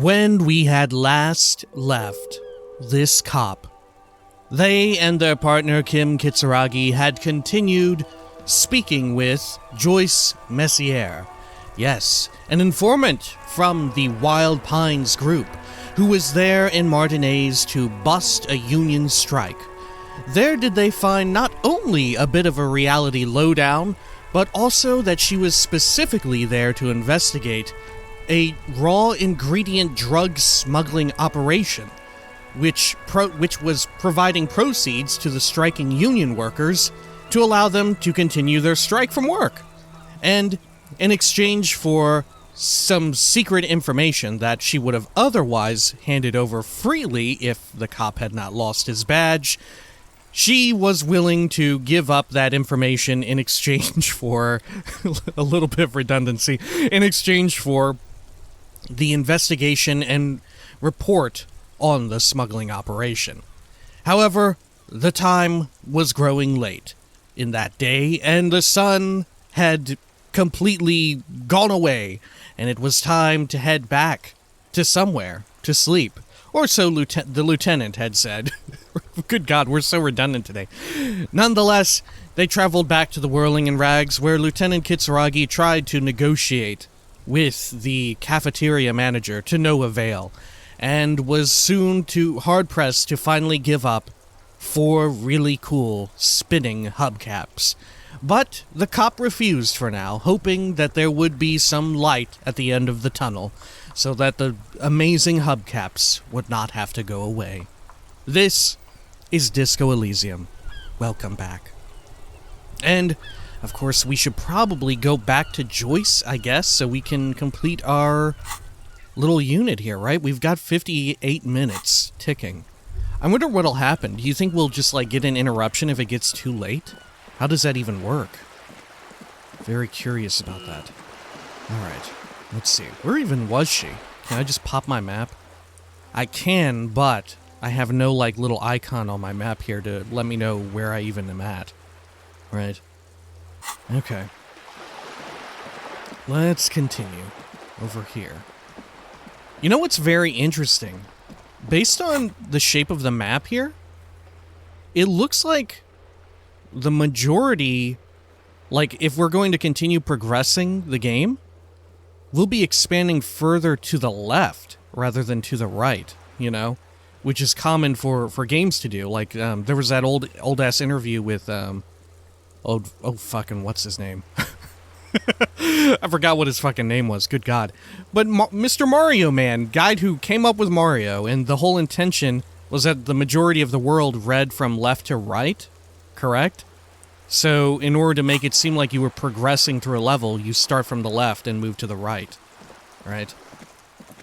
When we had last left this cop, they and their partner Kim Kitsuragi had continued speaking with Joyce Messier. Yes, an informant from the Wild Pines group, who was there in Martinez to bust a union strike. There did they find not only a bit of a reality lowdown, but also that she was specifically there to investigate a raw ingredient drug smuggling operation, which was providing proceeds to the striking union workers to allow them to continue their strike from work. And in exchange for some secret information that she would have otherwise handed over freely if the cop had not lost his badge, she was willing to give up that information in exchange for a little bit of redundancy, in exchange for the investigation and report on the smuggling operation. However, the time was growing late in that day, and the sun had completely gone away, and it was time to head back to somewhere to sleep. Or so the lieutenant had said. Good God, we're so redundant today. Nonetheless, they traveled back to the Whirling in Rags, where Lieutenant Kitsuragi tried to negotiate with the cafeteria manager to no avail, and was soon too hard-pressed to finally give up 4 really cool spinning hubcaps. But the cop refused for now, hoping that there would be some light at the end of the tunnel, so that the amazing hubcaps would not have to go away. This is Disco Elysium. Welcome back. And, of course, we should probably go back to Joyce, I guess, so we can complete our little unit here, right? We've got 58 minutes ticking. I wonder what'll happen. Do you think we'll just, get an interruption if it gets too late? How does that even work? Very curious about that. Alright, let's see. Where even was she? Can I just pop my map? I can, but I have no, little icon on my map here to let me know where I even am at. Right. Okay. Let's continue over here. You know what's very interesting? Based on the shape of the map here, it looks like the majority, if we're going to continue progressing the game, we'll be expanding further to the left rather than to the right, which is common for games to do. There was that old-ass interview with, what's his name? I forgot what his fucking name was, good God. But Mr. Mario Man, guy who came up with Mario, and the whole intention was that the majority of the world read from left to right, correct? So, in order to make it seem like you were progressing through a level, you start from the left and move to the right, right?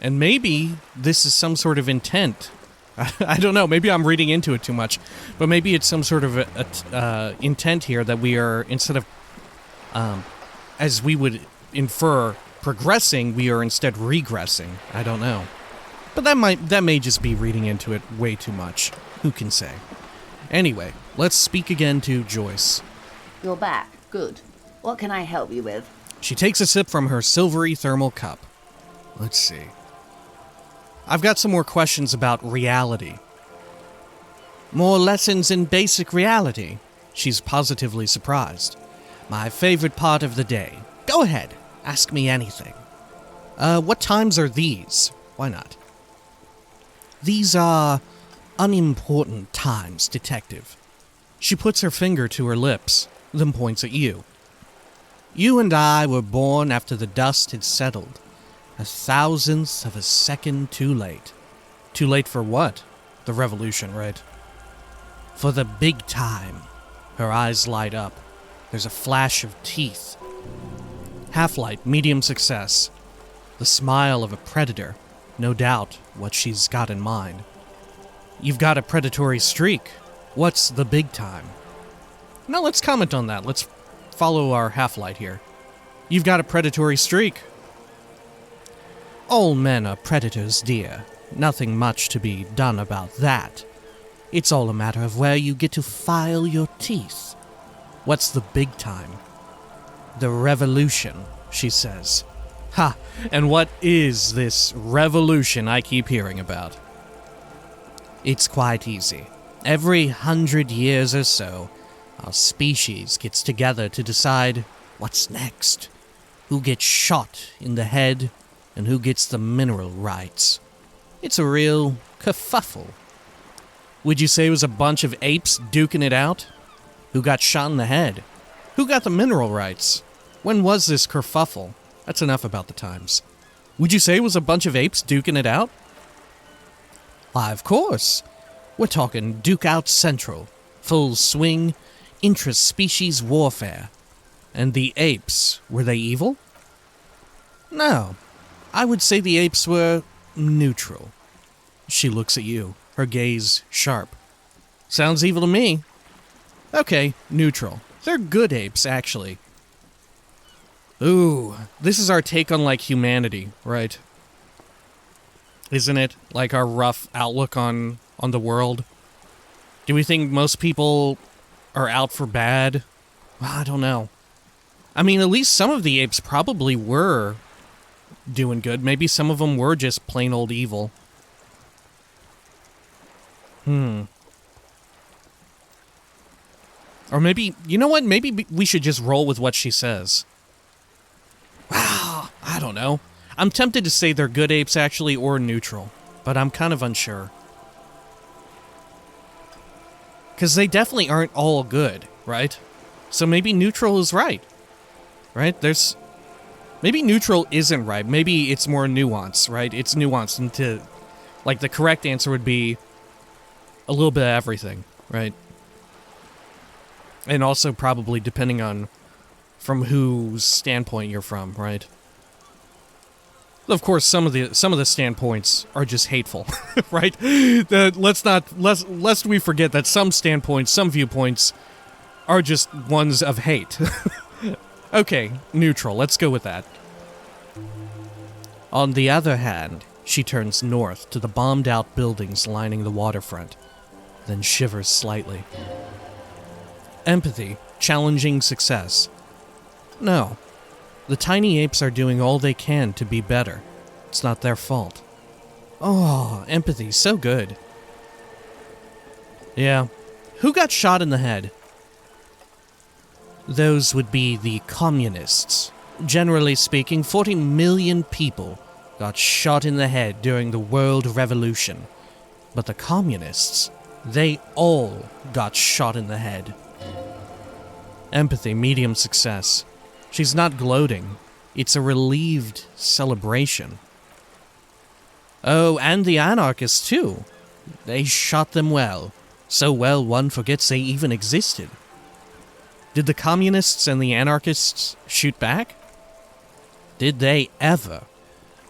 And maybe this is some sort of intent. I don't know, maybe I'm reading into it too much, but maybe it's some sort of intent here that we are, instead of, as we would infer, progressing, we are instead regressing. I don't know. But that may just be reading into it way too much. Who can say? Anyway, let's speak again to Joyce. You're back. Good. What can I help you with? She takes a sip from her silvery thermal cup. Let's see. I've got some more questions about reality. More lessons in basic reality? She's positively surprised. My favorite part of the day. Go ahead. Ask me anything. What times are these? Why not? These are unimportant times, detective. She puts her finger to her lips, then points at you. You and I were born after the dust had settled. 1,000th of a second too late. Too late for what? The revolution, right? For the big time. Her eyes light up. There's a flash of teeth. Half-light, medium success. The smile of a predator. No doubt what she's got in mind. You've got a predatory streak. What's the big time? Now let's comment on that. Let's follow our half-light here. You've got a predatory streak. All men are predators, dear. Nothing much to be done about that. It's all a matter of where you get to file your teeth. What's the big time? The revolution, she says. Ha! And what is this revolution I keep hearing about? It's quite easy. Every 100 years or so, our species gets together to decide what's next. Who gets shot in the head, and who gets the mineral rights. It's a real kerfuffle. Would you say it was a bunch of apes duking it out? Who got shot in the head? Who got the mineral rights? When was this kerfuffle? That's enough about the times. Would you say it was a bunch of apes duking it out? Why, of course. We're talking Duke Out Central. Full swing, intra-species warfare. And the apes, were they evil? No. I would say the apes were neutral. She looks at you, her gaze sharp. Sounds evil to me. Okay, neutral. They're good apes, actually. Ooh, this is our take on, like, humanity, right? Isn't it? Like our rough outlook on the world? Do we think most people are out for bad? Well, I don't know. I mean, at least some of the apes probably were doing good. Maybe some of them were just plain old evil. Or maybe, you know what? Maybe we should just roll with what she says. Wow, I don't know. I'm tempted to say they're good apes, actually, or neutral. But I'm kind of unsure. Because they definitely aren't all good, right? So maybe neutral is right. Right? Maybe neutral isn't right. Maybe it's more nuanced, right? It's nuanced into... Like, the correct answer would be a little bit of everything, right? And also probably depending on from whose standpoint you're from, right? Of course, some of the standpoints are just hateful, right? Lest we forget that some standpoints, some viewpoints, are just ones of hate. Okay, neutral. Let's go with that. On the other hand, she turns north to the bombed-out buildings lining the waterfront, then shivers slightly. Empathy, challenging success. No. The tiny apes are doing all they can to be better. It's not their fault. Oh, empathy, so good. Yeah. Who got shot in the head? Those would be the communists. Generally speaking, 40 million people got shot in the head during the World Revolution. But the communists, they all got shot in the head. Empathy, medium success. She's not gloating. It's a relieved celebration. Oh, and the anarchists, too. They shot them well. So well one forgets they even existed. Did the communists and the anarchists shoot back? Did they ever?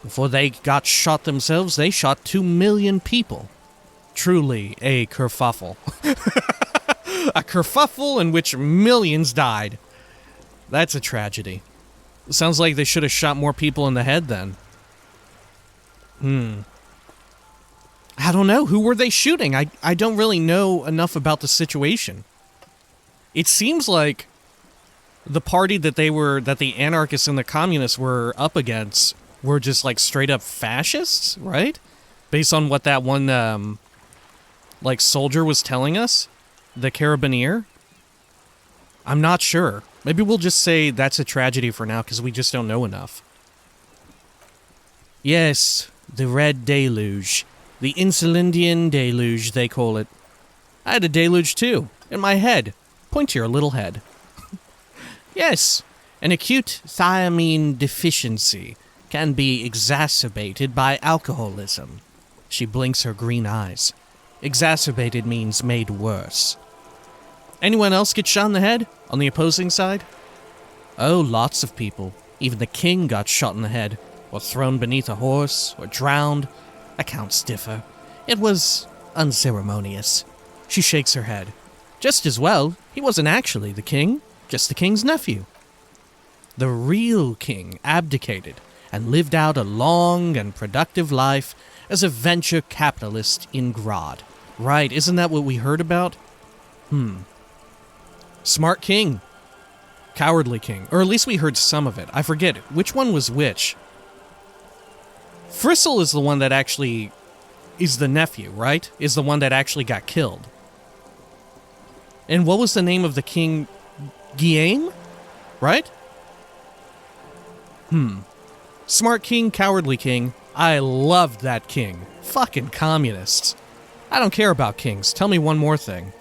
Before they got shot themselves, they shot 2 million people. Truly a kerfuffle. A kerfuffle in which millions died. That's a tragedy. Sounds like they should have shot more people in the head then. I don't know. Who were they shooting? I don't really know enough about the situation. It seems like the party that the anarchists and the communists were up against were just like straight up fascists, right? Based on what that one, soldier was telling us? The carabinier? I'm not sure. Maybe we'll just say that's a tragedy for now because we just don't know enough. Yes, the Red Deluge. The Insulindian Deluge, they call it. I had a deluge too, in my head. Point to your little head. Yes, an acute thiamine deficiency can be exacerbated by alcoholism. She blinks her green eyes. Exacerbated means made worse. Anyone else get shot in the head on the opposing side? Oh, lots of people. Even the king got shot in the head, or thrown beneath a horse, or drowned. Accounts differ. It was unceremonious. She shakes her head. Just as well, he wasn't actually the king, just the king's nephew. The real king abdicated and lived out a long and productive life as a venture capitalist in Grod. Right, isn't that what we heard about? Smart king. Cowardly king. Or at least we heard some of it. I forget which one was which. Frissel is the one that actually is the nephew, right? Is the one that actually got killed. And what was the name of the king? Guillaume? Right? Smart king, cowardly king. I loved that king. Fucking communists. I don't care about kings. Tell me one more thing.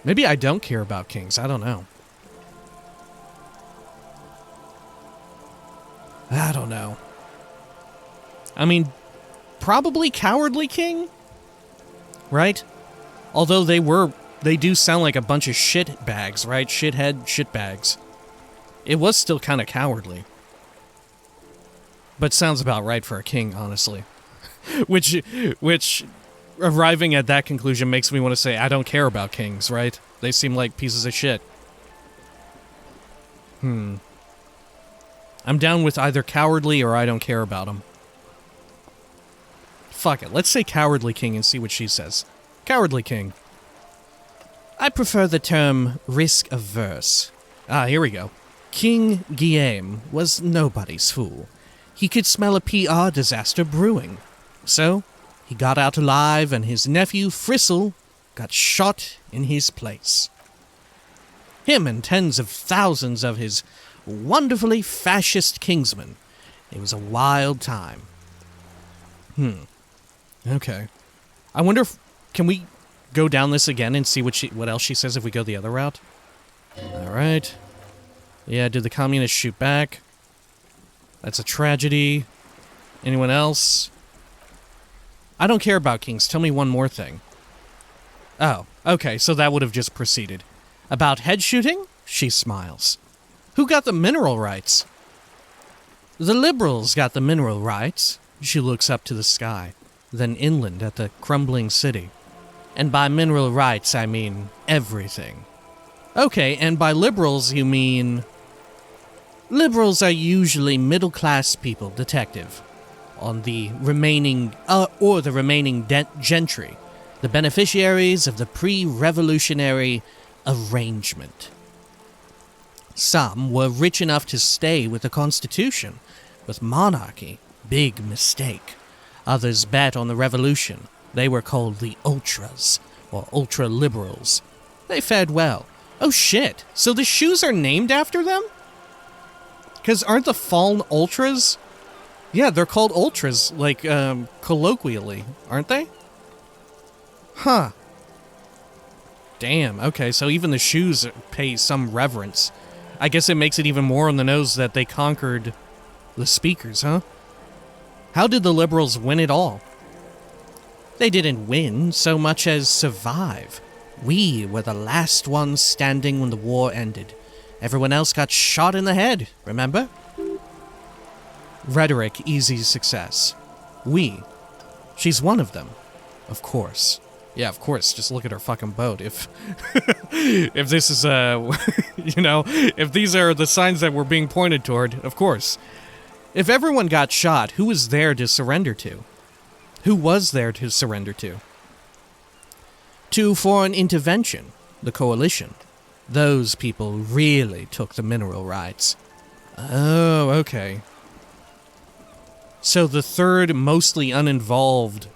Maybe I don't care about kings. I don't know. I don't know. I mean, probably cowardly king? Right? Although they do sound like a bunch of shit bags, right? Shithead shit bags. It was still kind of cowardly. But sounds about right for a king, honestly. which, arriving at that conclusion makes me want to say, I don't care about kings, right? They seem like pieces of shit. I'm down with either cowardly or I don't care about them. Fuck it, let's say cowardly king and see what she says. Cowardly king. I prefer the term risk-averse. Here we go. King Guillaume was nobody's fool. He could smell a PR disaster brewing. So, he got out alive and his nephew Frissel got shot in his place. Him and tens of thousands of his wonderfully fascist kingsmen. It was a wild time. Okay. I wonder if... Can we go down this again and see what else she says if we go the other route? Alright. Yeah, did the communists shoot back? That's a tragedy. Anyone else? I don't care about kings. Tell me one more thing. Oh, okay, so that would have just proceeded. About head shooting? She smiles. Who got the mineral rights? The liberals got the mineral rights. She looks up to the sky, then inland at the crumbling city. And by mineral rights, I mean everything. Okay, and by liberals, you mean... Liberals are usually middle-class people, detective. On the remaining, gentry. The beneficiaries of the pre-revolutionary arrangement. Some were rich enough to stay with the Constitution. With monarchy, big mistake. Others bet on the revolution. They were called the ultras, or ultra-liberals. They fared well. Oh shit, so the shoes are named after them? Because aren't the fallen ultras? Yeah, they're called ultras, like, colloquially, aren't they? Huh. Damn, okay, so even the shoes pay some reverence. I guess it makes it even more on the nose that they conquered the speakers, huh? How did the liberals win it all? They didn't win so much as survive. We were the last ones standing when the war ended. Everyone else got shot in the head, remember? Rhetoric, easy success. We. She's one of them. Of course. Yeah, of course. Just look at her fucking boat. If if this is, if these are the signs that we're being pointed toward, of course. If everyone got shot, who was there to surrender to? Who was there to surrender to? To foreign intervention, the coalition. Those people really took the mineral rights. Oh, okay. So the third, mostly uninvolved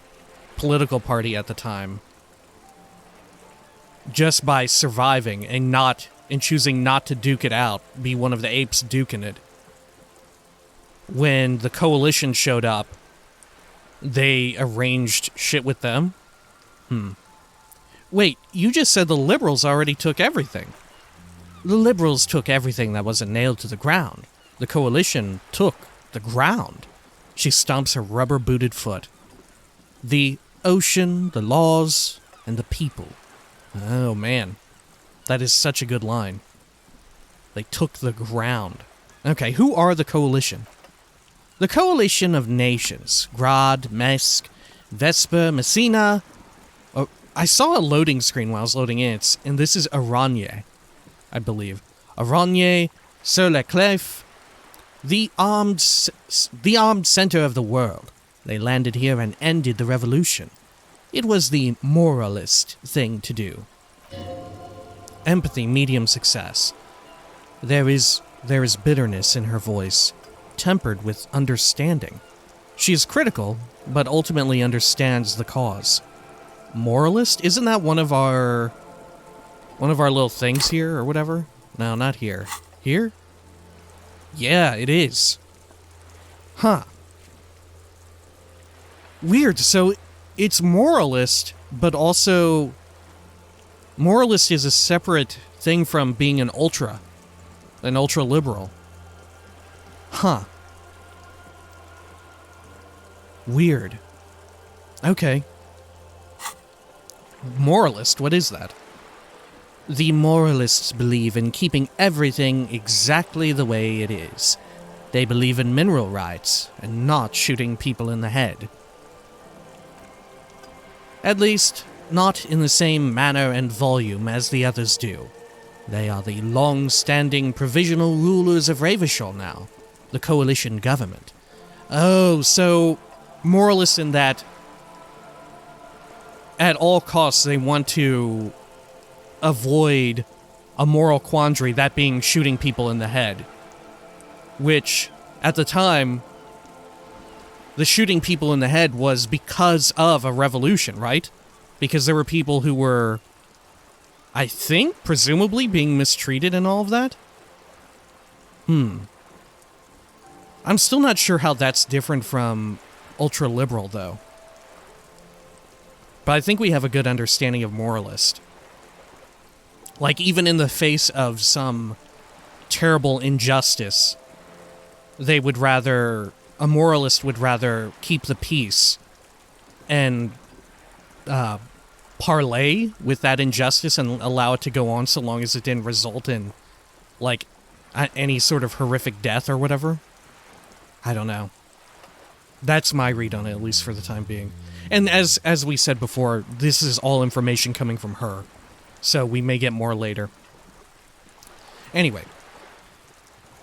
political party at the time, just by surviving and choosing not to duke it out, be one of the apes duking it, when the coalition showed up, they arranged shit with them? Wait, you just said the liberals already took everything. The liberals took everything that wasn't nailed to the ground. The coalition took the ground. She stomps her rubber-booted foot. The ocean, the laws, and the people. Oh, man. That is such a good line. They took the ground. Okay, who are the coalition? The coalition of nations. Grad, Mesk, Vesper, Messina. Oh, I saw a loading screen while I was loading in, and this is Aranye, I believe. Aranye, sur la clef, the armed center of the world. They landed here and ended the revolution. It was the moralist thing to do. Empathy, medium success. There is bitterness in her voice. tempered with understanding. She is critical, but ultimately understands the cause. Moralist? Isn't that one of our little things here, or whatever? No, not here. Here? Yeah, it is. Huh. Weird. So, it's moralist, but also... Moralist is a separate thing from being an ultra-liberal. Huh. Weird. Okay. Moralist, what is that? The moralists believe in keeping everything exactly the way it is. They believe in mineral rights and not shooting people in the head. At least, not in the same manner and volume as the others do. They are the long-standing provisional rulers of Revachol now, the coalition government. Oh, so moralists in that at all costs they want to avoid a moral quandary, that being shooting people in the head. Which, at the time, the shooting people in the head was because of a revolution, right? Because there were people who were, I think, presumably being mistreated and all of that? I'm still not sure how that's different from ultra-liberal, though. But I think we have a good understanding of moralist. Like, even in the face of some terrible injustice, a moralist would rather keep the peace and parlay with that injustice and allow it to go on so long as it didn't result in, like, any sort of horrific death or whatever. I don't know. That's my read on it, at least for the time being. And as we said before, this is all information coming from her, so we may get more later. Anyway,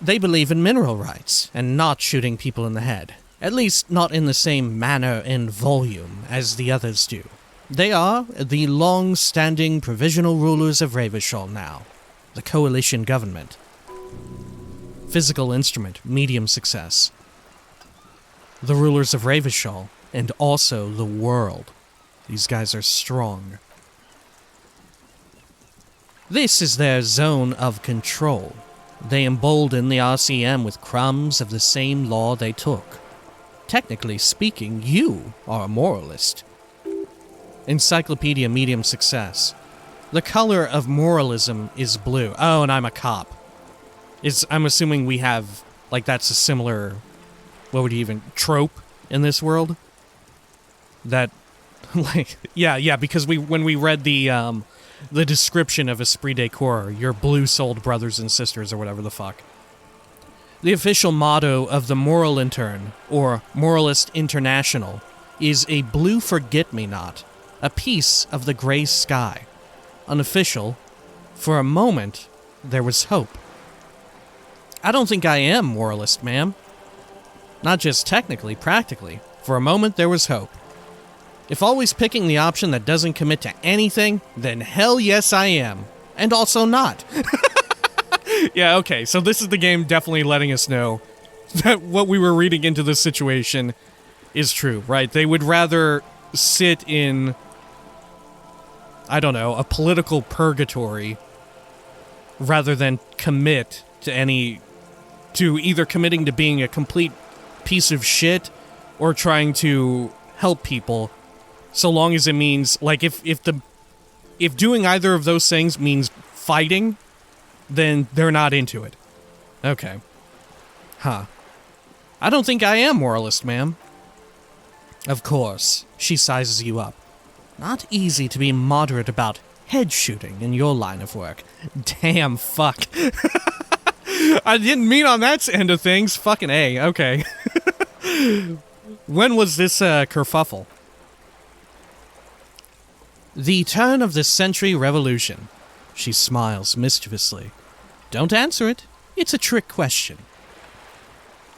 they believe in mineral rights and not shooting people in the head. At least not in the same manner and volume as the others do. They are the long-standing provisional rulers of Revachol now, the coalition government. Physical instrument, medium success. The rulers of Revachol, and also the world. These guys are strong. This is their zone of control. They embolden the RCM with crumbs of the same law they took. Technically speaking, you are a moralist. Encyclopedia medium success. The color of moralism is blue. Oh, and I'm a cop. I'm assuming we have, like, that's a similar, what would you even, trope in this world? That, like, yeah, because when we read the description of Esprit de Corps, your blue-souled brothers and sisters, or whatever the fuck. The official motto of the Moral Intern, or Moralist International, is a blue forget-me-not, a piece of the gray sky. Unofficial, for a moment, there was hope. I don't think I am moralist, ma'am. Not just technically, practically. For a moment, there was hope. If always picking the option that doesn't commit to anything, then hell yes I am. And also not. Yeah, okay, so this is the game definitely letting us know that what we were reading into this situation is true, right? They would rather sit in, I don't know, a political purgatory rather than commit to either committing to being a complete piece of shit or trying to help people, so long as it means, like, if doing either of those things means fighting, then they're not into it. Okay. Huh. I don't think I am moralist, ma'am. Of course, she sizes you up. Not easy to be moderate about head shooting in your line of work. Damn, fuck. I didn't mean on that end of things. Fucking A, okay. When was this kerfuffle? The turn of the century revolution. She smiles mischievously. Don't answer it. It's a trick question.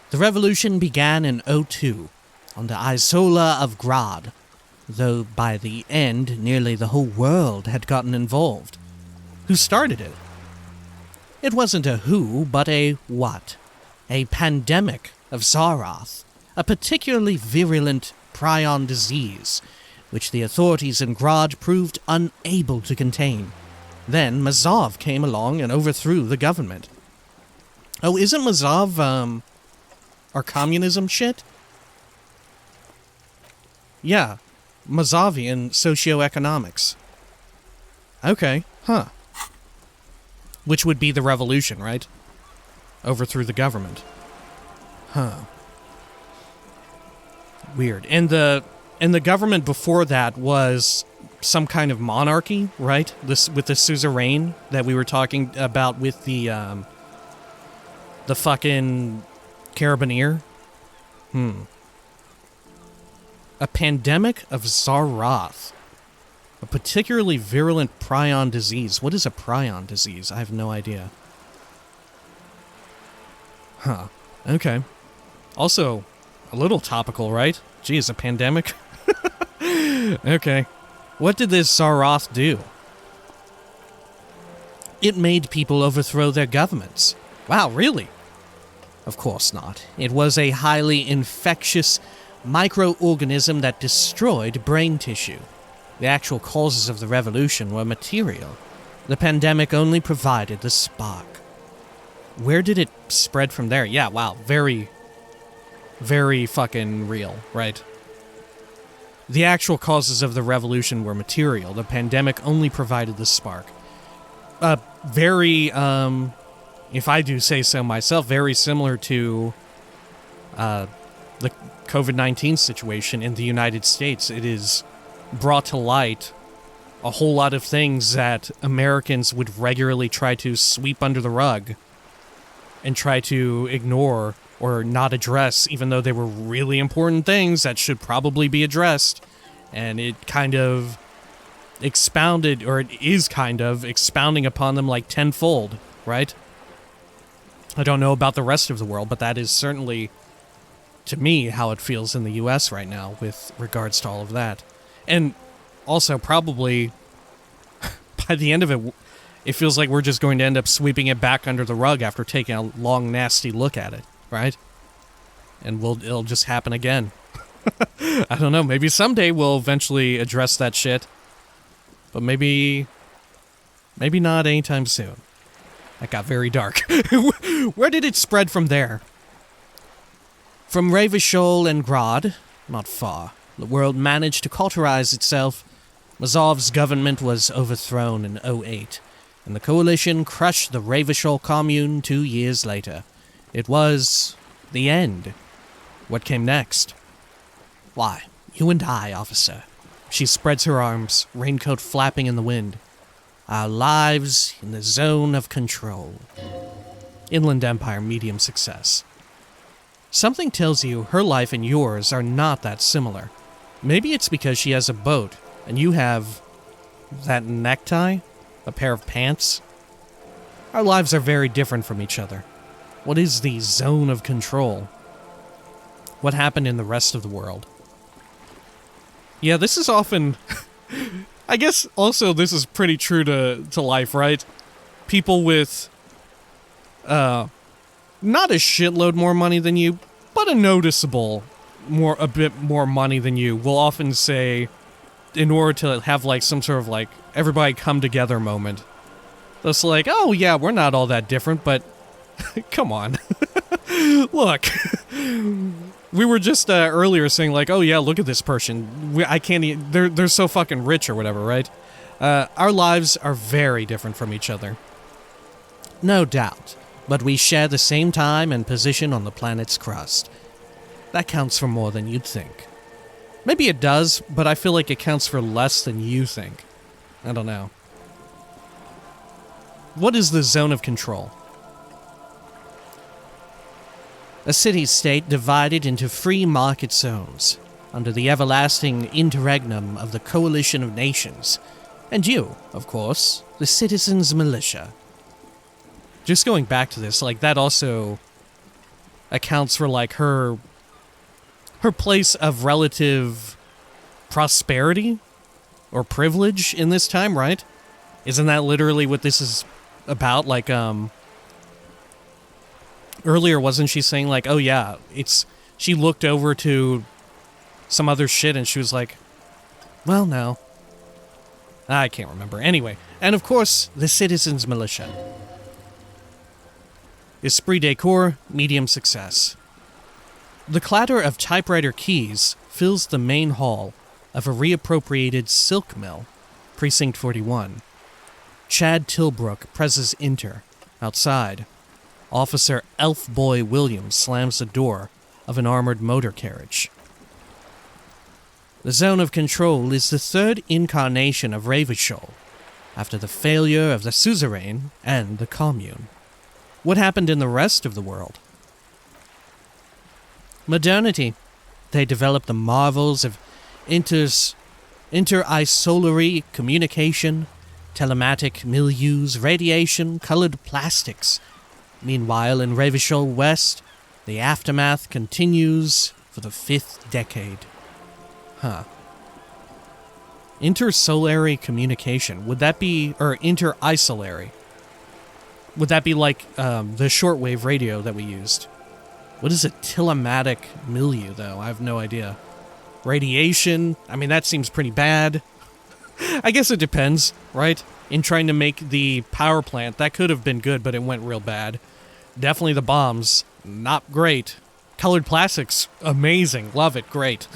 The revolution began in 02, on the Isola of Grad, though by the end nearly the whole world had gotten involved. Who started it? It wasn't a who, but a what. a pandemic of Zaroth, a particularly virulent prion disease, which the authorities in Grad proved unable to contain. Then Mazov came along and overthrew the government. Oh, isn't Mazov, our communism shit? Yeah, Mazovian socioeconomics. Okay, huh. Which would be the revolution, right? Overthrew the government. Huh. Weird. And the government before that was some kind of monarchy, right? This with the suzerain that we were talking about with the fucking Carabinier. A pandemic of Zaroth. A particularly virulent prion disease. What is a prion disease? I have no idea. Huh. Okay. Also, a little topical, right? Geez, a pandemic? Okay. What did this Zaroth do? It made people overthrow their governments. Wow, really? Of course not. It was a highly infectious microorganism that destroyed brain tissue. The actual causes of the revolution were material. The pandemic only provided the spark. Where did it spread from there? Yeah, wow, very, very fucking real, right? The actual causes of the revolution were material. The pandemic only provided the spark. Very, if I do say so myself, very similar to the COVID-19 situation in the United States. It is brought to light a whole lot of things that Americans would regularly try to sweep under the rug and try to ignore or not address, even though they were really important things that should probably be addressed. And it kind of expounded, or it is kind of expounding upon them like tenfold, right? I don't know about the rest of the world, but that is certainly, to me, how it feels in the US right now with regards to all of that. And also, probably, by the end of it, it feels like we're just going to end up sweeping it back under the rug after taking a long, nasty look at it, right? And it'll just happen again. I don't know, maybe someday we'll eventually address that shit. But maybe not anytime soon. That got very dark. Where did it spread from there? From Revachol and Grad, not far, the world managed to cauterize itself. Mazov's government was overthrown in 08, and the coalition crushed the Revachol commune 2 years later. It was the end. What came next? Why, you and I, officer. She spreads her arms, raincoat flapping in the wind. Our lives in the zone of control. Inland Empire medium success. Something tells you her life and yours are not that similar. Maybe it's because she has a boat, and you have that necktie? A pair of pants? Our lives are very different from each other. What is the zone of control? What happened in the rest of the world? Yeah, this is often... I guess also this is pretty true to life, right? People with... not a shitload more money than you, but a noticeable a bit more money than you will often say, in order to have like some sort of like everybody come together moment. It's like, oh yeah, we're not all that different, but come on. Look, we were just earlier saying like, oh yeah, look at this person. They're so fucking rich or whatever, right? Our lives are very different from each other. No doubt, but we share the same time and position on the planet's crust. That counts for more than you'd think. Maybe it does, but I feel like it counts for less than you think. I don't know. What is the zone of control? A city-state divided into free market zones, under the everlasting interregnum of the coalition of nations. And you, of course, the citizens' militia. Just going back to this, like, that also accounts for, like, her place of relative prosperity or privilege in this time, right? Isn't that literally what this is about? Like, Earlier, wasn't she saying, like, oh yeah, she looked over to some other shit and she was like, well, no. I can't remember. Anyway, and of course, the Citizens Militia. Esprit de corps, medium success. The clatter of typewriter keys fills the main hall of a reappropriated silk mill, Precinct 41. Chad Tilbrook presses enter. Outside, Officer Elfboy Williams slams the door of an armored motor carriage. The zone of control is the third incarnation of Revachol, after the failure of the suzerain and the commune. What happened in the rest of the world? Modernity. They developed the marvels of inter-isolary communication, telematic milieus, radiation, colored plastics. Meanwhile, in Revachol West, the aftermath continues for the 5th decade. Huh. Intersolary communication. Would that be... or inter-isolary? Would that be like the shortwave radio that we used? What is a telematic milieu, though? I have no idea. Radiation? I mean, that seems pretty bad. I guess it depends, right? In trying to make the power plant, that could have been good, but it went real bad. Definitely the bombs. Not great. Colored plastics. Amazing. Love it. Great.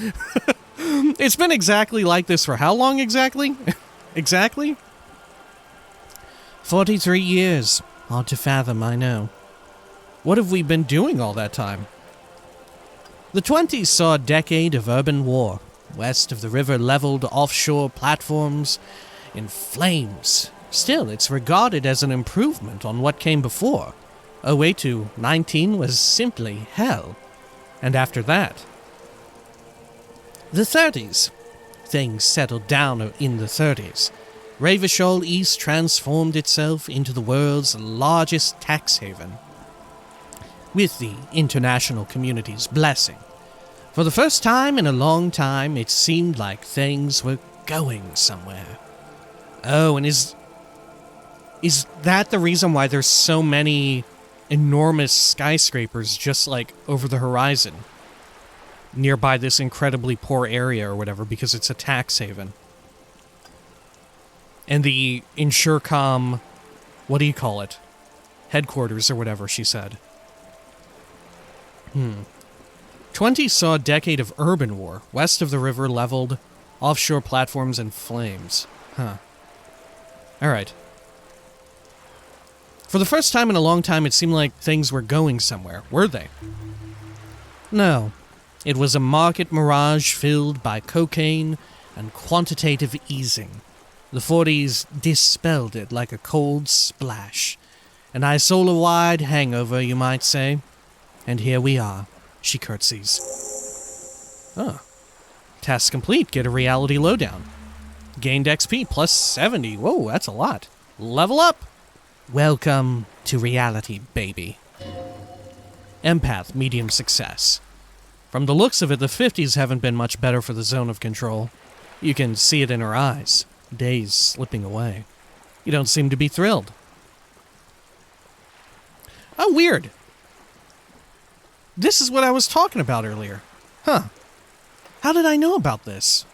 It's been exactly like this for how long exactly? Exactly? 43 years. Hard to fathom, I know. What have we been doing all that time? The 20s saw a decade of urban war. West of the river leveled offshore platforms in flames. Still, it's regarded as an improvement on what came before. 08 to 19 was simply hell. And after that... The 30s. Things settled down in the 30s. Revachol East transformed itself into the world's largest tax haven. With the international community's blessing. For the first time in a long time, it seemed like things were going somewhere. Oh, and is that the reason why there's so many enormous skyscrapers just like over the horizon? Nearby this incredibly poor area or whatever, because it's a tax haven. And the Insurecom, what do you call it? Headquarters or whatever, she said. 20 saw a decade of urban war, west of the river leveled, offshore platforms in flames. Huh. Alright. For the first time in a long time, it seemed like things were going somewhere. Were they? No. It was a market mirage filled by cocaine and quantitative easing. The 40s dispelled it like a cold splash. An Isola-wide hangover, you might say. And here we are. She curtsies. Oh. Task complete. Get a reality lowdown. Gained XP plus 70. Whoa, that's a lot. Level up. Welcome to reality, baby. Empath, medium success. From the looks of it, the 50s haven't been much better for the zone of control. You can see it in her eyes. Days slipping away. You don't seem to be thrilled. Oh, weird. This is what I was talking about earlier. Huh. How did I know about this?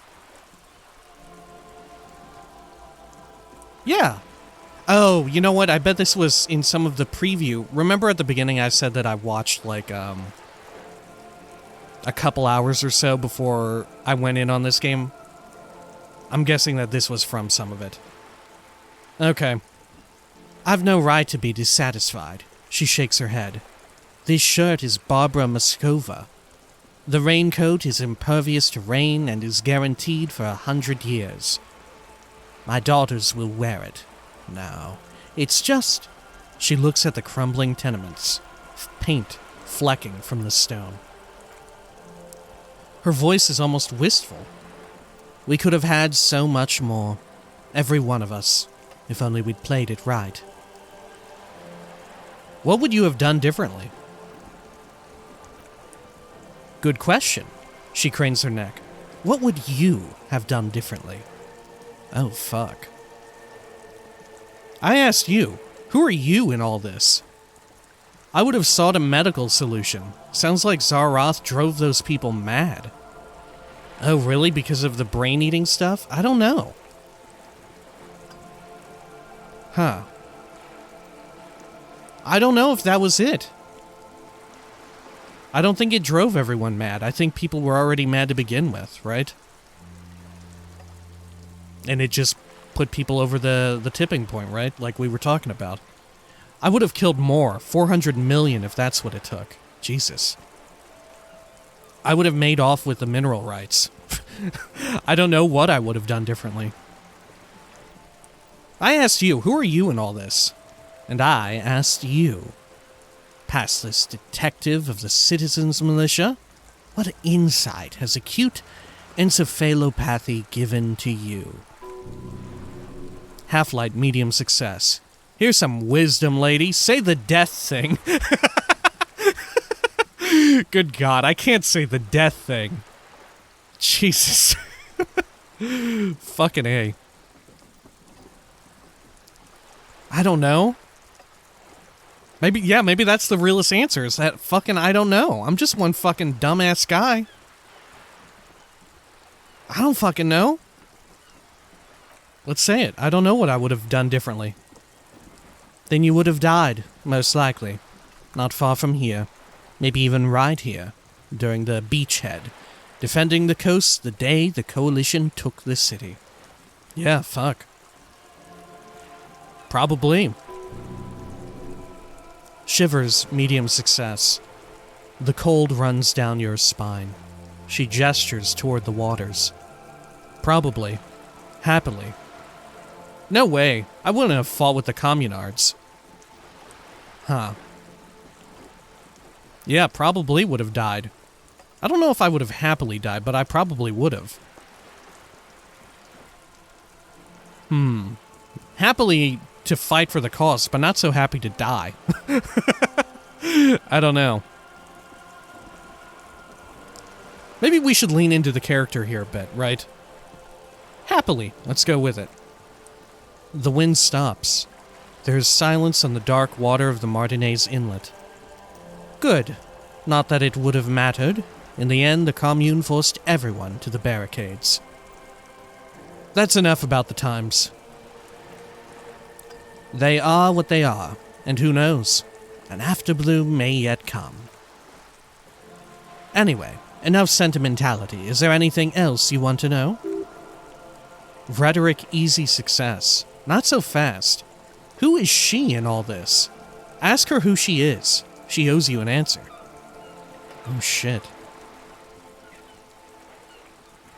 Yeah. Oh, you know what? I bet this was in some of the preview. Remember at the beginning I said that I watched like a couple hours or so before I went in on this game? I'm guessing that this was from some of it. Okay. I've no right to be dissatisfied. She shakes her head. This shirt is Barbara Moskova. The raincoat is impervious to rain and is guaranteed for 100 years. My daughters will wear it. No, it's just... She looks at the crumbling tenements, paint flecking from the stone. Her voice is almost wistful. We could have had so much more, every one of us, if only we'd played it right. What would you have done differently? Good question. She cranes her neck. What would you have done differently? Oh, fuck. I asked you. Who are you in all this? I would have sought a medical solution. Sounds like Zaroth drove those people mad. Oh, really? Because of the brain-eating stuff? I don't know. Huh. I don't know if that was it. I don't think it drove everyone mad. I think people were already mad to begin with, right? And it just put people over the tipping point, right? Like we were talking about. I would have killed more. 400 million if that's what it took. Jesus. I would have made off with the mineral rights. I don't know what I would have done differently. I asked you, who are you in all this? And I asked you. Passless detective of the Citizens Militia? What insight has acute encephalopathy given to you? Half-light, medium success. Here's some wisdom, lady. Say the death thing. Good God, I can't say the death thing. Jesus. Fucking A. I don't know. Maybe that's the realest answer, is that fucking I don't know. I'm just one fucking dumbass guy. I don't fucking know. Let's say it. I don't know what I would have done differently. Then you would have died, most likely. Not far from here. Maybe even right here, during the beachhead, defending the coast the day the Coalition took the city. Yeah, fuck. Probably. Shivers, medium success. The cold runs down your spine. She gestures toward the waters. Probably. Happily. No way. I wouldn't have fought with the communards. Huh. Yeah, probably would have died. I don't know if I would have happily died, but I probably would have. Happily to fight for the cause, but not so happy to die. I don't know. Maybe we should lean into the character here a bit, right? Happily. Let's go with it. The wind stops. There is silence on the dark water of the Martinez Inlet. Good. Not that it would have mattered. In the end, the commune forced everyone to the barricades. That's enough about the times. They are what they are, and who knows? An afterbloom may yet come. Anyway, enough sentimentality. Is there anything else you want to know? Rhetoric easy success. Not so fast. Who is she in all this? Ask her who she is. She owes you an answer. Oh shit.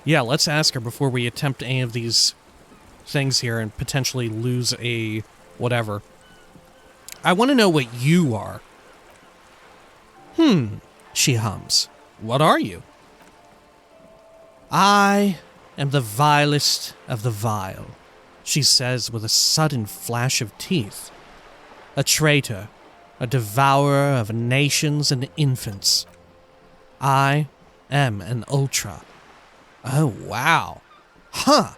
Yeah, let's ask her before we attempt any of these things here and potentially lose a whatever. I want to know what you are. She hums. What are you? I am the vilest of the vile, she says with a sudden flash of teeth. A traitor, a devourer of nations and infants. I am an ultra. Oh, wow. Huh.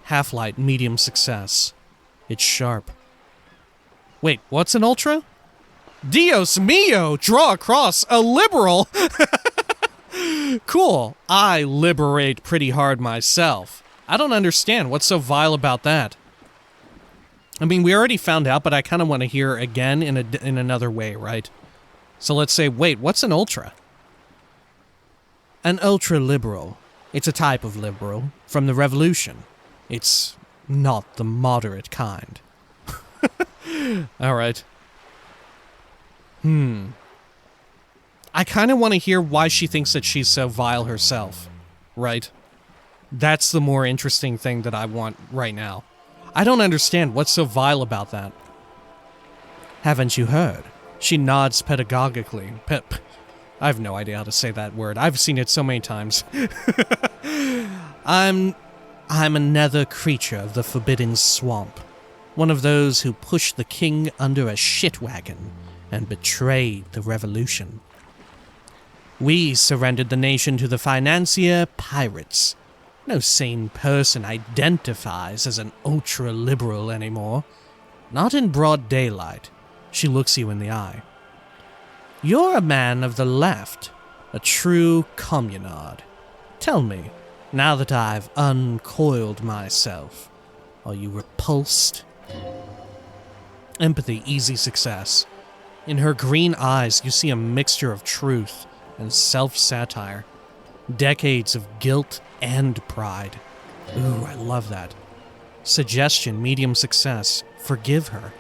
Half-light, medium success. It's sharp. Wait, what's an ultra? Dios mio! Draw across a liberal! Cool. I liberate pretty hard myself. I don't understand. What's so vile about that? I mean, we already found out, but I kind of want to hear again in another way, right? So let's say, wait, what's an ultra? An ultra-liberal. It's a type of liberal from the revolution. It's not the moderate kind. All right. I kind of want to hear why she thinks that she's so vile herself, right? That's the more interesting thing that I want right now. I don't understand what's so vile about that. Haven't you heard? She nods pedagogically. I have no idea how to say that word. I've seen it so many times. I'm a nether creature of the Forbidden Swamp. One of those who pushed the king under a shit wagon and betrayed the revolution. We surrendered the nation to the financier pirates. No sane person identifies as an ultra-liberal anymore. Not in broad daylight. She looks you in the eye. You're a man of the left, a true communard. Tell me, now that I've uncoiled myself, are you repulsed? Empathy, easy success. In her green eyes, you see a mixture of truth and self-satire. Decades of guilt and pride. Ooh, I love that. Suggestion, medium success. Forgive her.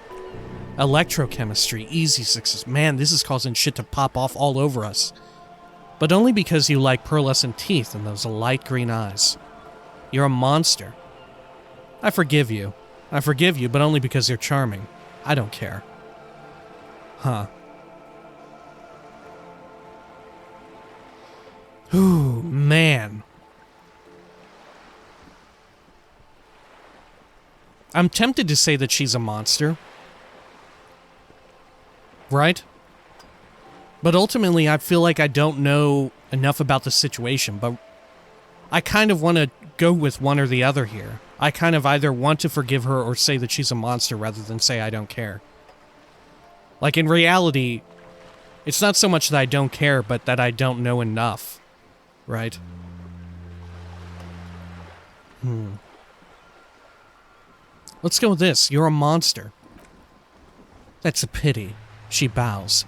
Electrochemistry, easy success. Man, this is causing shit to pop off all over us. But only because you like pearlescent teeth and those light green eyes. You're a monster. I forgive you, but only because you're charming. I don't care. Huh. Ooh, man. I'm tempted to say that she's a monster. Right? But ultimately, I feel like I don't know enough about the situation, but I kind of want to go with one or the other here. I kind of either want to forgive her or say that she's a monster rather than say I don't care. Like, in reality, it's not so much that I don't care, but that I don't know enough. Right? Let's go with this. You're a monster. That's a pity. She bows.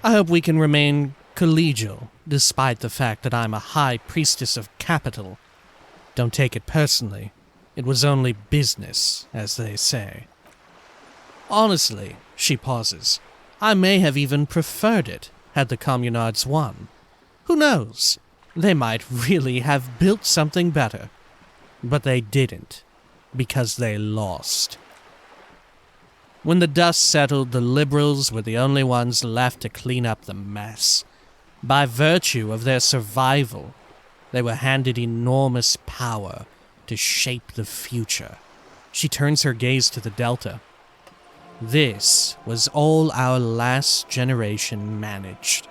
I hope we can remain collegial, despite the fact that I'm a high priestess of capital. Don't take it personally. It was only business, as they say. Honestly, she pauses, I may have even preferred it had the communards won. Who knows? They might really have built something better. But they didn't, because they lost. When the dust settled, the liberals were the only ones left to clean up the mess. By virtue of their survival, they were handed enormous power to shape the future. She turns her gaze to the Delta. This was all our last generation managed.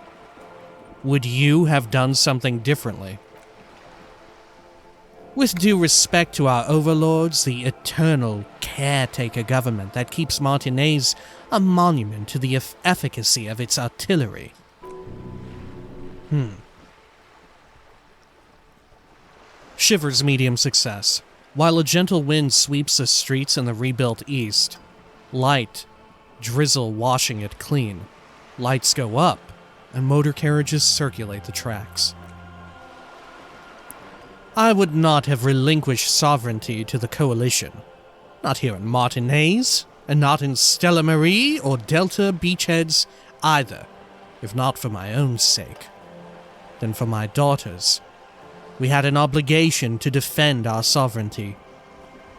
Would you have done something differently? With due respect to our overlords, the eternal caretaker government that keeps Martinez a monument to the efficacy of its artillery. Shivers, medium success. While a gentle wind sweeps the streets in the rebuilt east, light, drizzle washing it clean. Lights go up, and motor carriages circulate the tracks. I would not have relinquished sovereignty to the Coalition. Not here in Martinez, and not in Stella Marie or Delta Beachheads either, if not for my own sake. Then for my daughters. We had an obligation to defend our sovereignty.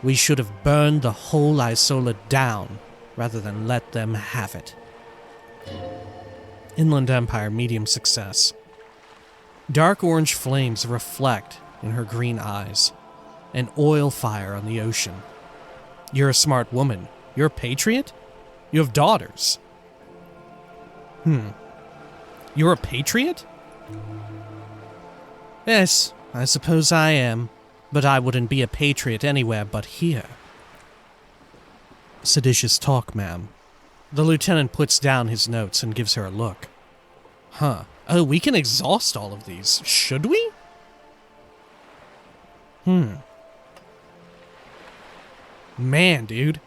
We should have burned the whole Isola down, rather than let them have it. Inland Empire, medium success. Dark orange flames reflect in her green eyes. An oil fire on the ocean. You're a smart woman. You're a patriot? You have daughters. You're a patriot? Yes, I suppose I am. But I wouldn't be a patriot anywhere but here. Seditious talk, ma'am. The lieutenant puts down his notes and gives her a look. Huh. Oh, we can exhaust all of these. Should we? Man, dude.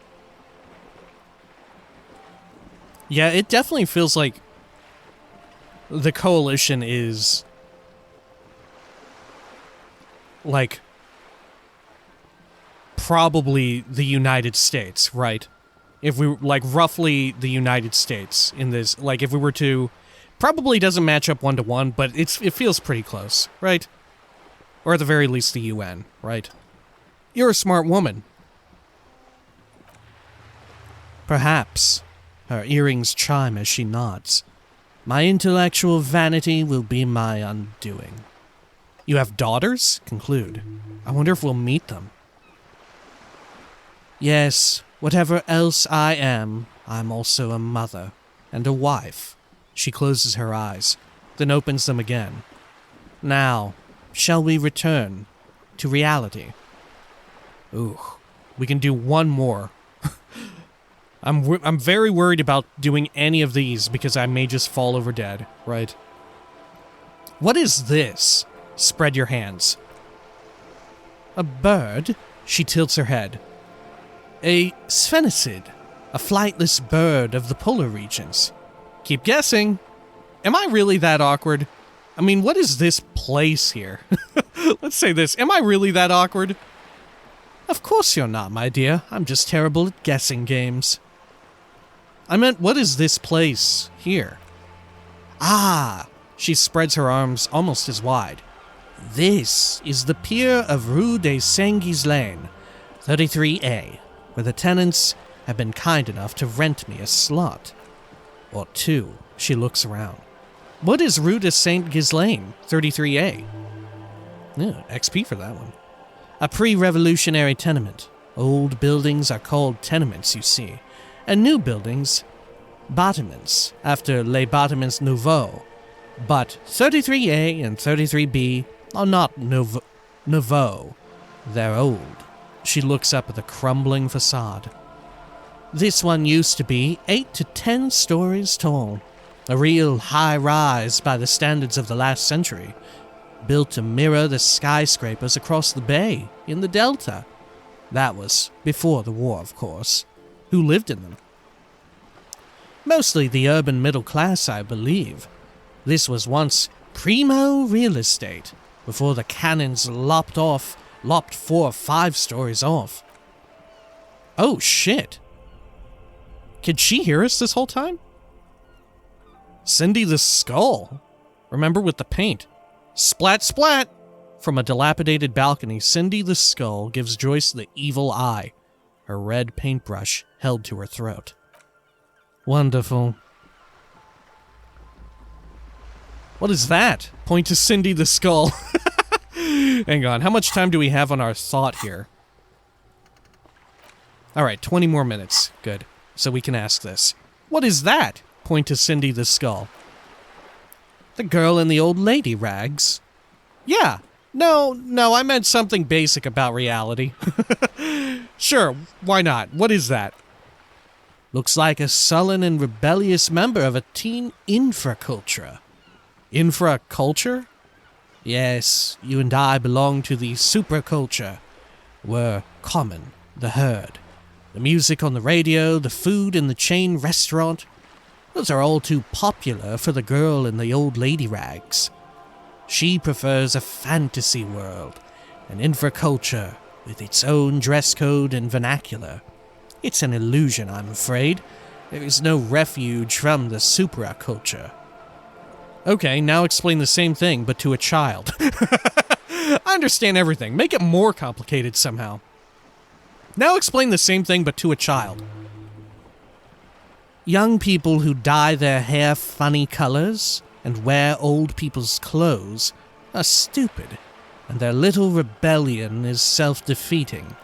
Yeah, it definitely feels like the Coalition is like probably the United States, right? If we like roughly the United States in this, like if we were to, probably doesn't match up 1-to-1, but it feels pretty close, right? Or at the very least the UN, right? You're a smart woman. Perhaps. Her earrings chime as she nods. My intellectual vanity will be my undoing. You have daughters? Conclude. I wonder if we'll meet them. Yes, whatever else I am, I'm also a mother and a wife. She closes her eyes, then opens them again. Now, shall we return to reality? Ooh, we can do one more. I'm very worried about doing any of these because I may just fall over dead, right? What is this? Spread your hands. A bird? She tilts her head. A sphenicid, a flightless bird of the polar regions. Keep guessing. Am I really that awkward? I mean, what is this place here? Let's say this. Am I really that awkward? Of course you're not, my dear. I'm just terrible at guessing games. I meant, what is this place here? Ah! She spreads her arms almost as wide. This is the pier of Rue des Saint-Ghislain, 33A, where the tenants have been kind enough to rent me a slot. Or two. She looks around. What is Rue de Saint-Ghislain, 33A? Yeah, XP for that one. A pre-revolutionary tenement. Old buildings are called tenements, you see. And new buildings, bâtiments, after les bâtiments nouveaux. But 33A and 33B are not nouveau. They're old. She looks up at the crumbling facade. This one used to be 8 to 10 stories tall. A real high rise by the standards of the last century. Built to mirror the skyscrapers across the bay in the Delta. That was before the war, of course. Who lived in them? Mostly the urban middle class, I believe. This was once primo real estate, before the cannons lopped 4 or 5 stories off. Oh shit. Could she hear us this whole time? Cindy the Skull. Remember with the paint. Splat, splat! From a dilapidated balcony, Cindy the Skull gives Joyce the evil eye, her red paintbrush held to her throat. Wonderful. What is that? Point to Cindy the Skull. Hang on, how much time do we have on our thought here? Alright, 20 more minutes. Good. So we can ask this. What is that? Point to Cindy the Skull. The girl in the old lady rags. Yeah. No, I meant something basic about reality. Sure, why not? What is that? Looks like a sullen and rebellious member of a teen infraculture. Infraculture? Yes, you and I belong to the superculture. We're common, the herd. The music on the radio, the food in the chain restaurant. Those are all too popular for the girl in the old lady rags. She prefers a fantasy world, an infraculture with its own dress code and vernacular. It's an illusion, I'm afraid. There is no refuge from the supraculture. Okay, now explain the same thing, but to a child. I understand everything. Make it more complicated somehow. Now explain the same thing, but to a child. Young people who dye their hair funny colors and wear old people's clothes are stupid, and their little rebellion is self-defeating.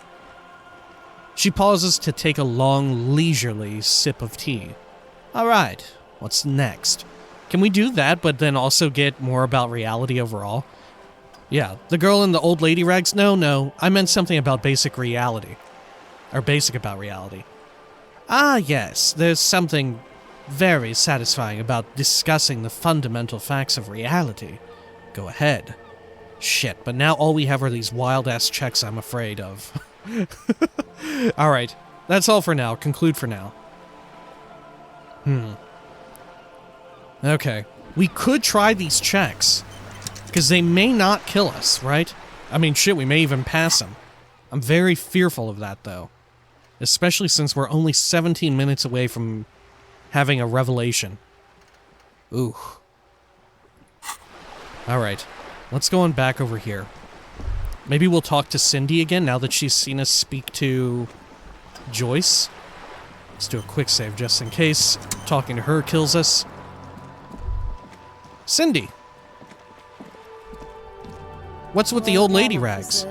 She pauses to take a long, leisurely sip of tea. All right, what's next? Can we do that, but then also get more about reality overall? Yeah, the girl in the old lady rags? No, I meant something about basic reality. Or basic about reality. Ah, yes, there's something very satisfying about discussing the fundamental facts of reality. Go ahead. Shit, but now all we have are these wild-ass checks I'm afraid of. Alright, that's all for now. Conclude for now. Okay, we could try these checks. Because they may not kill us, right? I mean, shit, we may even pass them. I'm very fearful of that, though. Especially since we're only 17 minutes away from having a revelation. Ooh. Alright, let's go on back over here. Maybe we'll talk to Cindy again now that she's seen us speak to Joyce. Let's do a quick save just in case talking to her kills us. Cindy! What's with the old lady rags?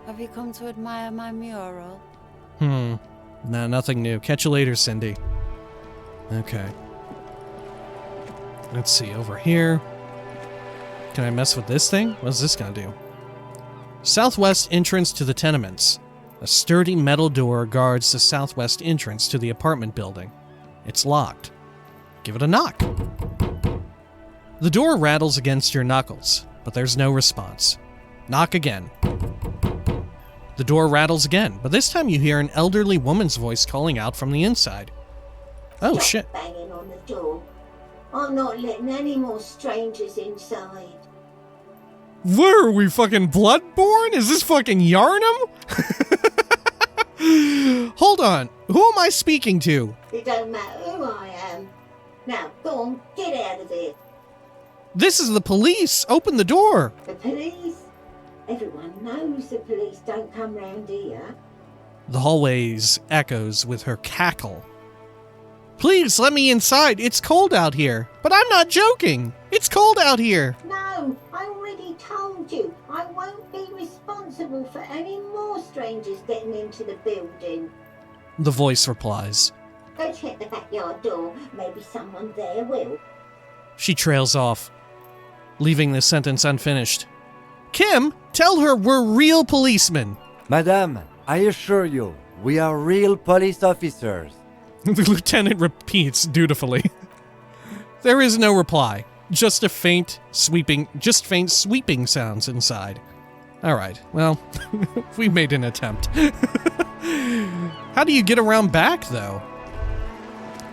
Have you come to admire my mural? Nah, nothing new. Catch you later, Cindy. Okay. Let's see, over here. Can I mess with this thing? What's this gonna do? Southwest entrance to the tenements. A sturdy metal door guards the southwest entrance to the apartment building. It's locked. Give it a knock. The door rattles against your knuckles, but there's no response. Knock again. The door rattles again, but this time you hear an elderly woman's voice calling out from the inside. Oh, shit. Stop banging on the door. I'm not letting any more strangers inside. Where are we, fucking Bloodborne? Is this fucking Yarnum? Hold on. Who am I speaking to? It don't matter who I am. Now, go on, get out of here. This is the police. Open the door. The police? Everyone knows the police don't come round here. The hallways echoes with her cackle. Please let me inside. It's cold out here. But I'm not joking. It's cold out here. No, I already told you. I won't be responsible for any more strangers getting into the building. The voice replies. Go check the backyard door. Maybe someone there will. She trails off, leaving the sentence unfinished. Kim, tell her we're real policemen. Madame, I assure you, we are real police officers. The lieutenant repeats dutifully. There is no reply. Just faint sweeping sounds inside. All right, well, we made an attempt. How do you get around back, though?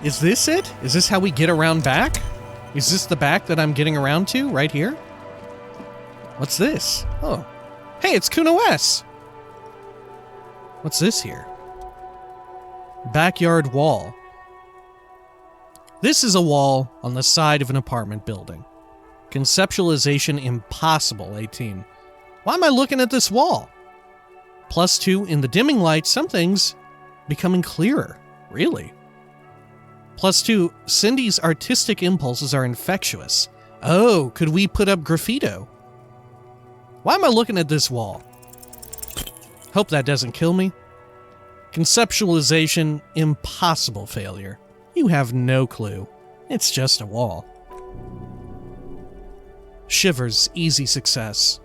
Is this it? Is this how we get around back? Is this the back that I'm getting around to, right here? What's this? Oh. Hey, it's Kuno S. What's this here? Backyard wall. This is a wall on the side of an apartment building. Conceptualization impossible, 18. Why am I looking at this wall? +2 in the dimming light, some things becoming clearer. Really? +2, Cindy's artistic impulses are infectious. Oh, could we put up graffito? Why am I looking at this wall? Hope that doesn't kill me. Conceptualization, impossible failure. You have no clue. It's just a wall. Shivers, easy success.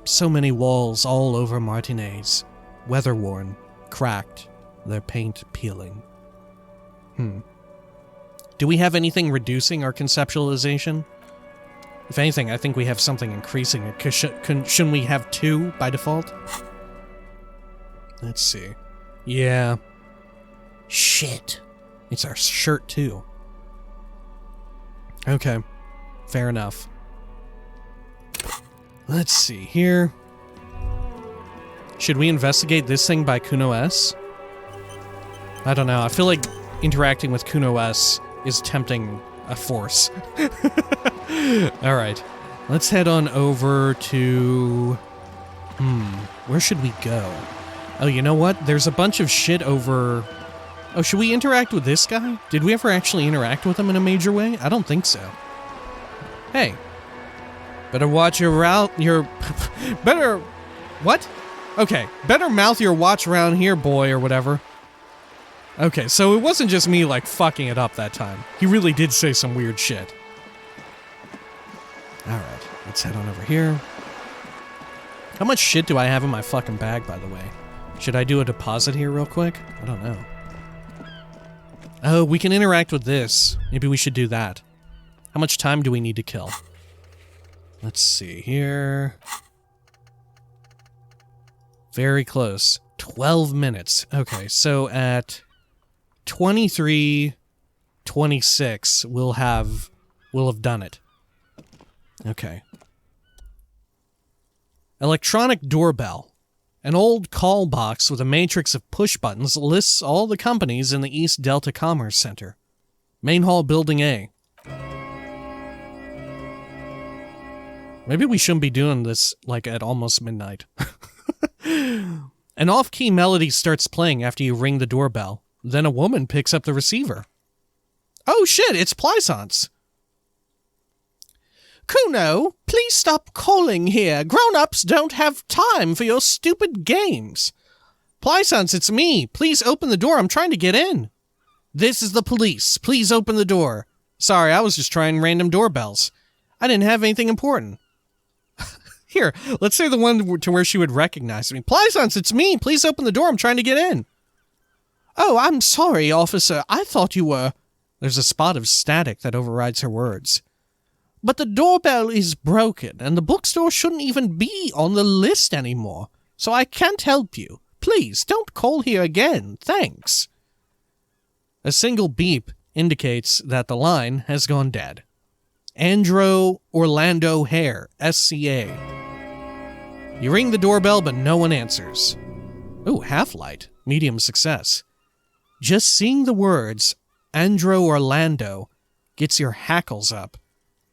So many walls all over Martinez. Weather-worn, cracked, their paint peeling. Do we have anything reducing our conceptualization? If anything, I think we have something increasing it. Shouldn't we have 2 by default? Let's see. Yeah. Shit. It's our shirt, too. Okay. Fair enough. Let's see here. Should we investigate this thing by Kuno S? I don't know. I feel like interacting with Kuno S is tempting a force. Alright. Let's head on over to... where should we go? Oh, you know what? There's a bunch of shit over... Oh, should we interact with this guy? Did we ever actually interact with him in a major way? I don't think so. Hey. Better watch your route... better... What? Okay. Better mouth your watch around here, boy, or whatever. Okay, so it wasn't just me, like, fucking it up that time. He really did say some weird shit. Alright, let's head on over here. How much shit do I have in my fucking bag, by the way? Should I do a deposit here real quick? I don't know. Oh, we can interact with this. Maybe we should do that. How much time do we need to kill? Let's see here. Very close. 12 minutes. Okay, so at 23:26, we'll have done it. Okay. Electronic doorbell. An old call box with a matrix of push buttons lists all the companies in the East Delta Commerce Center. Main Hall, Building A. Maybe we shouldn't be doing this, like, at almost midnight. An off-key melody starts playing after you ring the doorbell. Then a woman picks up the receiver. Oh shit, it's Plaisance. Kuno, please stop calling here. Grown-ups don't have time for your stupid games. Plaisance, it's me. Please open the door. I'm trying to get in. This is the police. Please open the door. Sorry, I was just trying random doorbells. I didn't have anything important. Here, let's say the one to where she would recognize me. Plaisance, it's me. Please open the door. I'm trying to get in. Oh, I'm sorry, officer. I thought you were... There's a spot of static that overrides her words. But the doorbell is broken, and the bookstore shouldn't even be on the list anymore, so I can't help you. Please, don't call here again. Thanks. A single beep indicates that the line has gone dead. Andro Orlando Hare, SCA. You ring the doorbell, but no one answers. Ooh, half-light. Medium success. Just seeing the words, Andro Orlando, gets your hackles up.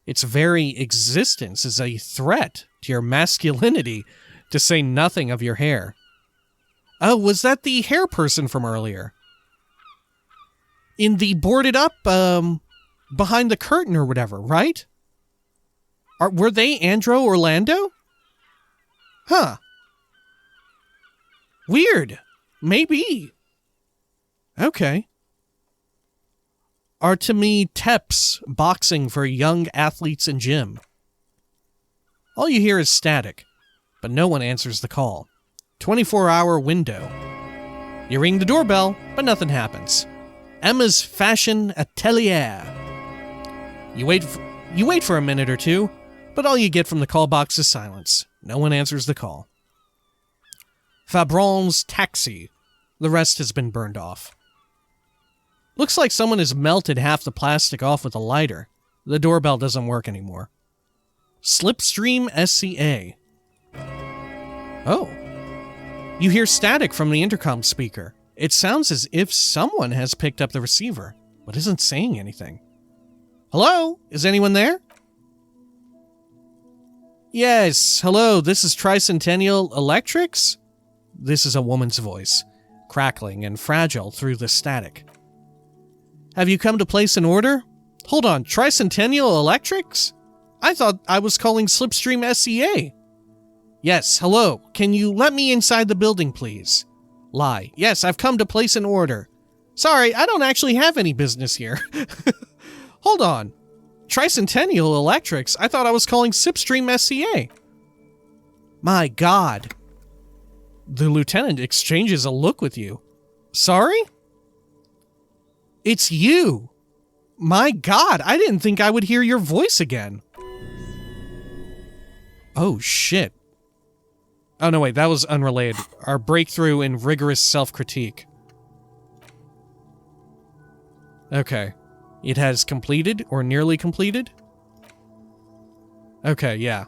Its very existence is a threat to your masculinity, to say nothing of your hair. Oh, was that the hair person from earlier? In the boarded up, behind the curtain or whatever, right? Were they Andro Orlando? Huh. Weird. Maybe. Okay. Artemi Teps boxing for young athletes in gym. All you hear is static, but no one answers the call. 24-hour window. You ring the doorbell, but nothing happens. Emma's Fashion Atelier. You wait for a minute or two, but all you get from the call box is silence. No one answers the call. Fabron's Taxi. The rest has been burned off. Looks like someone has melted half the plastic off with a lighter. The doorbell doesn't work anymore. Slipstream SCA. Oh. You hear static from the intercom speaker. It sounds as if someone has picked up the receiver, but isn't saying anything. Hello? Is anyone there? Yes, hello, this is Tricentennial Electrics? This is a woman's voice, crackling and fragile through the static. Have you come to place an order? Hold on, Tricentennial Electrics? I thought I was calling Slipstream SCA. Yes, hello. Can you let me inside the building, please? Lie. Yes, I've come to place an order. Sorry, I don't actually have any business here. Hold on. Tricentennial Electrics? I thought I was calling Slipstream SCA. My God. The lieutenant exchanges a look with you. Sorry? It's you! My God, I didn't think I would hear your voice again. Oh, shit. Oh, no, wait, that was unrelated. Our breakthrough in rigorous self-critique. Okay. It has completed, or nearly completed? Okay, yeah.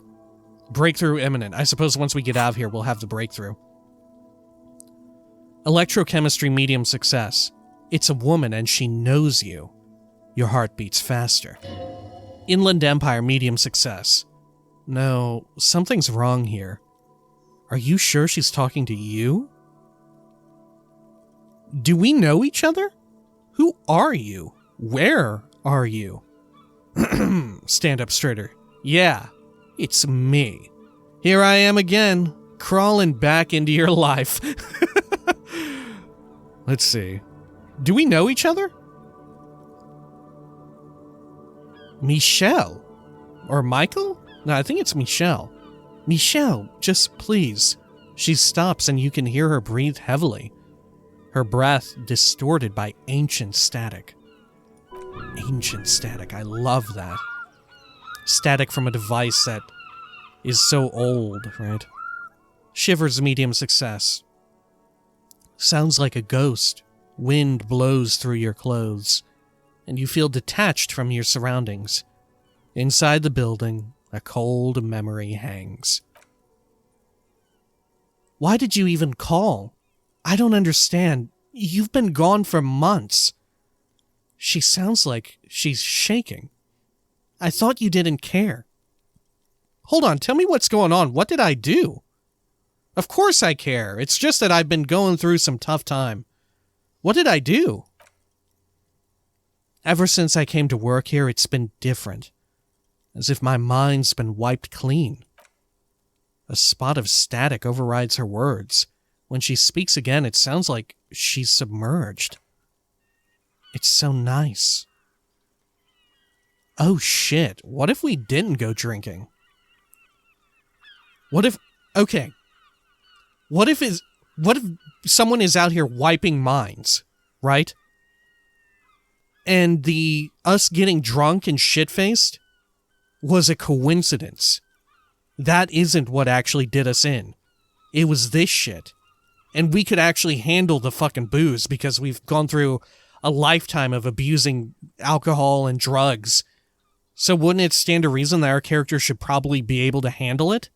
Breakthrough imminent. I suppose once we get out of here, we'll have the breakthrough. Electrochemistry medium success. It's a woman and she knows you. Your heart beats faster. Inland Empire medium success. No, something's wrong here. Are you sure she's talking to you? Do we know each other? Who are you? Where are you? Stand up straighter. Yeah, it's me. Here I am again, crawling back into your life. Let's see. Do we know each other? Michelle? Or Michael? No, I think it's Michelle. Michelle, just please. She stops and you can hear her breathe heavily. Her breath distorted by ancient static. Ancient static, I love that. Static from a device that is so old, right? Shivers medium success. Sounds like a ghost. Wind blows through your clothes, and you feel detached from your surroundings. Inside the building, a cold memory hangs. Why did you even call? I don't understand. You've been gone for months. She sounds like she's shaking. I thought you didn't care. Hold on, tell me what's going on. What did I do? Of course I care. It's just that I've been going through some tough time. What did I do? Ever since I came to work here, it's been different. As if my mind's been wiped clean. A spot of static overrides her words. When she speaks again, it sounds like she's submerged. It's so nice. Oh shit, what if we didn't go drinking? What if... Okay. What if someone is out here wiping minds, right? And us getting drunk and shit-faced was a coincidence. That isn't what actually did us in. It was this shit. And we could actually handle the fucking booze because we've gone through a lifetime of abusing alcohol and drugs. So wouldn't it stand to reason that our character should probably be able to handle it?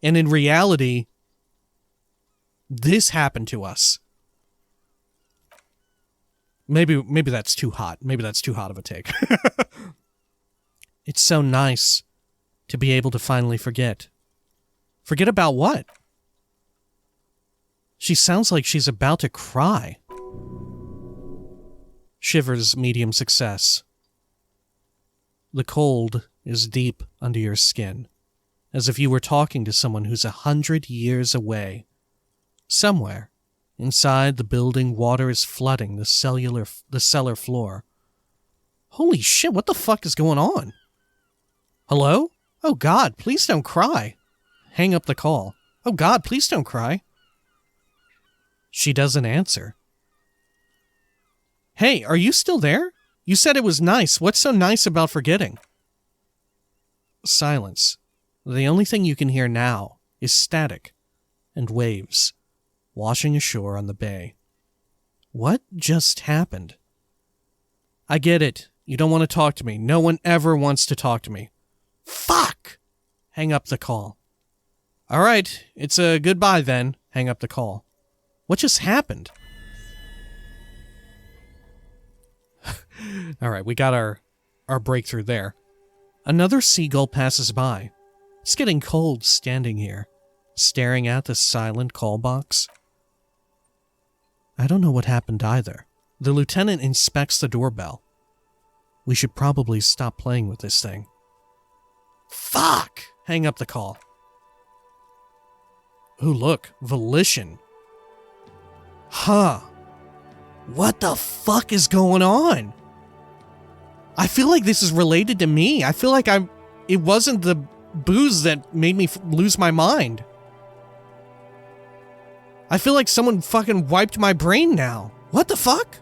And in reality, this happened to us. Maybe that's too hot. Maybe that's too hot of a take. It's so nice to be able to finally forget. Forget about what? She sounds like she's about to cry. Shivers medium success. The cold is deep under your skin, as if you were talking to someone who's 100 years away. Somewhere, inside the building, water is flooding the cellar floor. Holy shit, what the fuck is going on? Hello? Oh God, please don't cry. Hang up the call. Oh God, please don't cry. She doesn't answer. Hey, are you still there? You said it was nice. What's so nice about forgetting? Silence. The only thing you can hear now is static and waves washing ashore on the bay. What just happened? I get it. You don't want to talk to me. No one ever wants to talk to me. Fuck! Hang up the call. All right, it's a goodbye then. Hang up the call. What just happened? All right, we got our breakthrough there. Another seagull passes by. It's getting cold standing here, staring at the silent call box. I don't know what happened either. The lieutenant inspects the doorbell. We should probably stop playing with this thing. Fuck! Hang up the call. Oh, look. Volition. Huh. What the fuck is going on? I feel like this is related to me. I feel like it wasn't the booze that made me lose my mind. I feel like someone fucking wiped my brain now. What the fuck?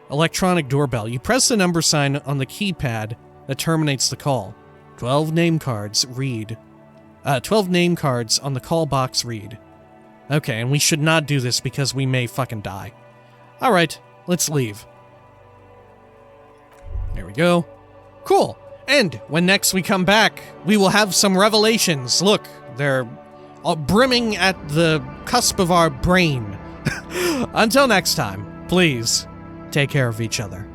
Electronic doorbell. You press the number sign on the keypad that terminates the call. 12 name cards read. 12 name cards on the call box read. Okay, and we should not do this because we may fucking die. Alright, let's leave. There we go. Cool. And when next we come back, we will have some revelations. Look, they're brimming at the cusp of our brain. Until next time, please take care of each other.